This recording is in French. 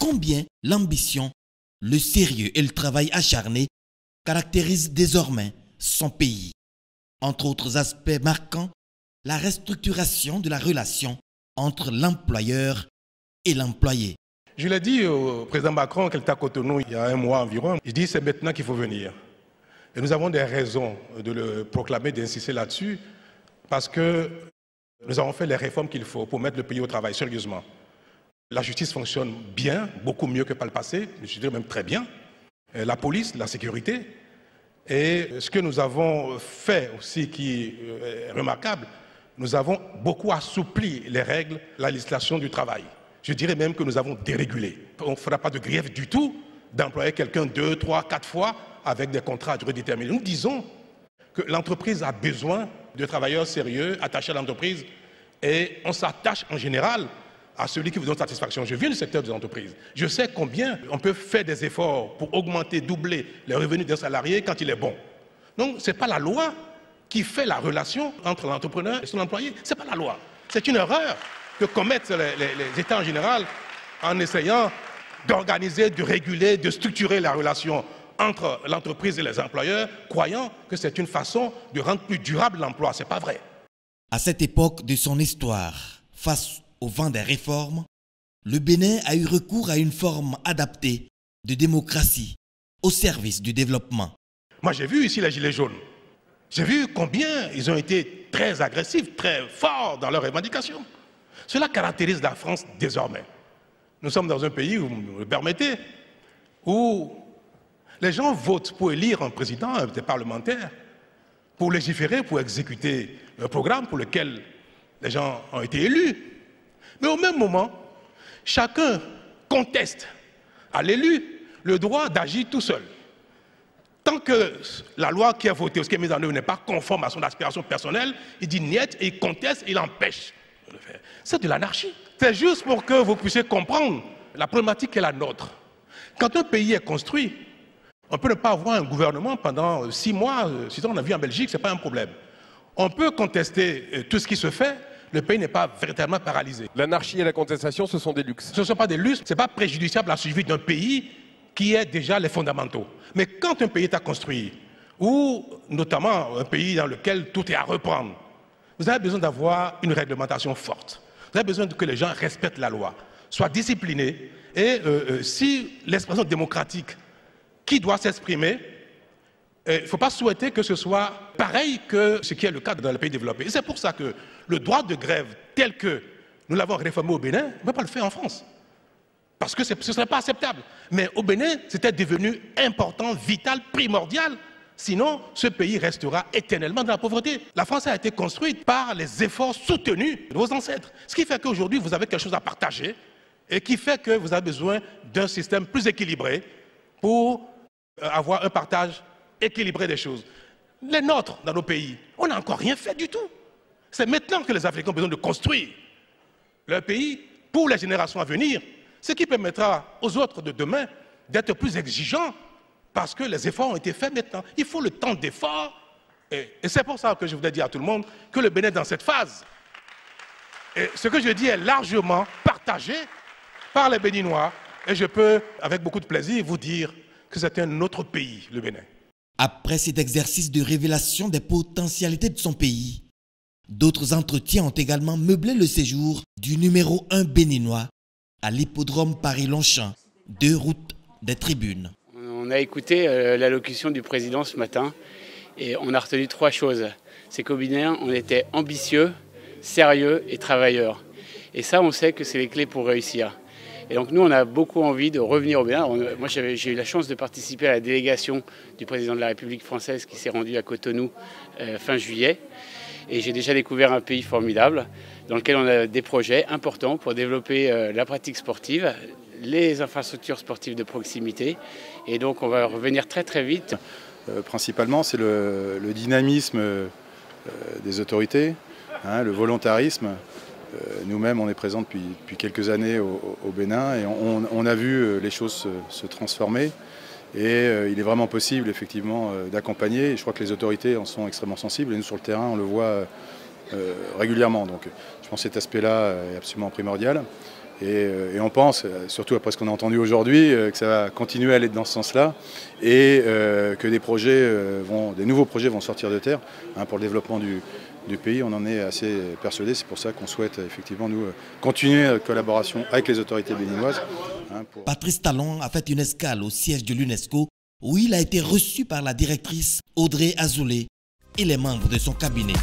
combien l'ambition, le sérieux et le travail acharné caractérisent désormais son pays. Entre autres aspects marquants, la restructuration de la relation entre l'employeur et l'employé. Je l'ai dit au président Macron qui était à Cotonou il y a un mois environ. Je dis c'est maintenant qu'il faut venir. Et nous avons des raisons de le proclamer, d'insister là-dessus, parce que nous avons fait les réformes qu'il faut pour mettre le pays au travail, sérieusement. La justice fonctionne bien, beaucoup mieux que par le passé, je dirais même très bien. La police, la sécurité. Et ce que nous avons fait aussi qui est remarquable, nous avons beaucoup assoupli les règles, la législation du travail. Je dirais même que nous avons dérégulé. On ne fera pas de grief du tout d'employer quelqu'un 2, 3, 4 fois avec des contrats à durée déterminée. Nous disons que l'entreprise a besoin de travailleurs sérieux, attachés à l'entreprise, et on s'attache en général à celui qui vous donne satisfaction. Je viens du secteur des entreprises. Je sais combien on peut faire des efforts pour augmenter, doubler les revenus d'un salarié quand il est bon. Donc, ce n'est pas la loi qui fait la relation entre l'entrepreneur et son employé. Ce n'est pas la loi. C'est une erreur que commettent les États en général en essayant d'organiser, de réguler, de structurer la relation entre l'entreprise et les employeurs, croyant que c'est une façon de rendre plus durable l'emploi. Ce n'est pas vrai. À cette époque de son histoire, face au vent des réformes, le Bénin a eu recours à une forme adaptée de démocratie au service du développement. Moi, j'ai vu ici les Gilets jaunes. J'ai vu combien ils ont été très agressifs, très forts dans leurs revendications. Cela caractérise la France désormais. Nous sommes dans un pays, vous me le permettez, où les gens votent pour élire un président, des parlementaires, pour légiférer, pour exécuter un programme pour lequel les gens ont été élus. Mais au même moment, chacun conteste à l'élu le droit d'agir tout seul. Tant que la loi qui est votée ou ce qui est mise en œuvre n'est pas conforme à son aspiration personnelle, il dit niet et il conteste et il empêche de le faire. C'est de l'anarchie. C'est juste pour que vous puissiez comprendre la problématique qui est la nôtre. Quand un pays est construit, on peut ne pas avoir un gouvernement pendant 6 mois, sinon on a vu en Belgique, ce n'est pas un problème. On peut contester tout ce qui se fait, le pays n'est pas véritablement paralysé. L'anarchie et la contestation, ce sont des luxes. Ce ne sont pas des luxes, ce n'est pas préjudiciable à la survie d'un pays qui est déjà les fondamentaux. Mais quand un pays est à construire, ou notamment un pays dans lequel tout est à reprendre, vous avez besoin d'avoir une réglementation forte. Vous avez besoin que les gens respectent la loi, soient disciplinés, et si l'expression démocratique qui doit s'exprimer, il ne faut pas souhaiter que ce soit pareil que ce qui est le cas dans les pays développés. Et c'est pour ça que le droit de grève tel que nous l'avons réformé au Bénin, on ne peut pas le faire en France. Parce que ce ne serait pas acceptable. Mais au Bénin, c'était devenu important, vital, primordial. Sinon, ce pays restera éternellement dans la pauvreté. La France a été construite par les efforts soutenus de vos ancêtres. Ce qui fait qu'aujourd'hui, vous avez quelque chose à partager et qui fait que vous avez besoin d'un système plus équilibré pour avoir un partage équilibré des choses. Les nôtres, dans nos pays, on n'a encore rien fait du tout. C'est maintenant que les Africains ont besoin de construire leur pays pour les générations à venir, ce qui permettra aux autres de demain d'être plus exigeants parce que les efforts ont été faits maintenant. Il faut le temps d'effort. Et c'est pour ça que je voudrais dire à tout le monde que le Bénin est dans cette phase. Et ce que je dis est largement partagé par les Béninois. Et je peux, avec beaucoup de plaisir, vous dire que c'est un autre pays, le Bénin. Après cet exercice de révélation des potentialités de son pays, d'autres entretiens ont également meublé le séjour du numéro 1 béninois à l'hippodrome Paris-Longchamp, 2 routes des Tribunes. On a écouté l'allocution du président ce matin et on a retenu 3 choses. C'est qu'au Bénin, on était ambitieux, sérieux et travailleur. Et ça, on sait que c'est les clés pour réussir. Et donc nous, on a beaucoup envie de revenir au Bénin. Moi, j'ai eu la chance de participer à la délégation du président de la République française qui s'est rendue à Cotonou fin juillet. Et j'ai déjà découvert un pays formidable dans lequel on a des projets importants pour développer la pratique sportive, les infrastructures sportives de proximité. Et donc on va revenir très très vite. Principalement, c'est le dynamisme des autorités, le volontarisme. Nous-mêmes, on est présents depuis quelques années au Bénin et on a vu les choses se transformer. Et il est vraiment possible, effectivement, d'accompagner. Et je crois que les autorités en sont extrêmement sensibles. Et nous, sur le terrain, on le voit régulièrement. Donc, je pense que cet aspect-là est absolument primordial. Et on pense, surtout après ce qu'on a entendu aujourd'hui, que ça va continuer à aller dans ce sens-là et que des nouveaux projets vont sortir de terre pour le développement du pays. On en est assez persuadé. C'est pour ça qu'on souhaite effectivement nous continuer notre collaboration avec les autorités béninoises. Patrice Talon a fait une escale au siège de l'UNESCO où il a été reçu par la directrice Audrey Azoulay et les membres de son cabinet.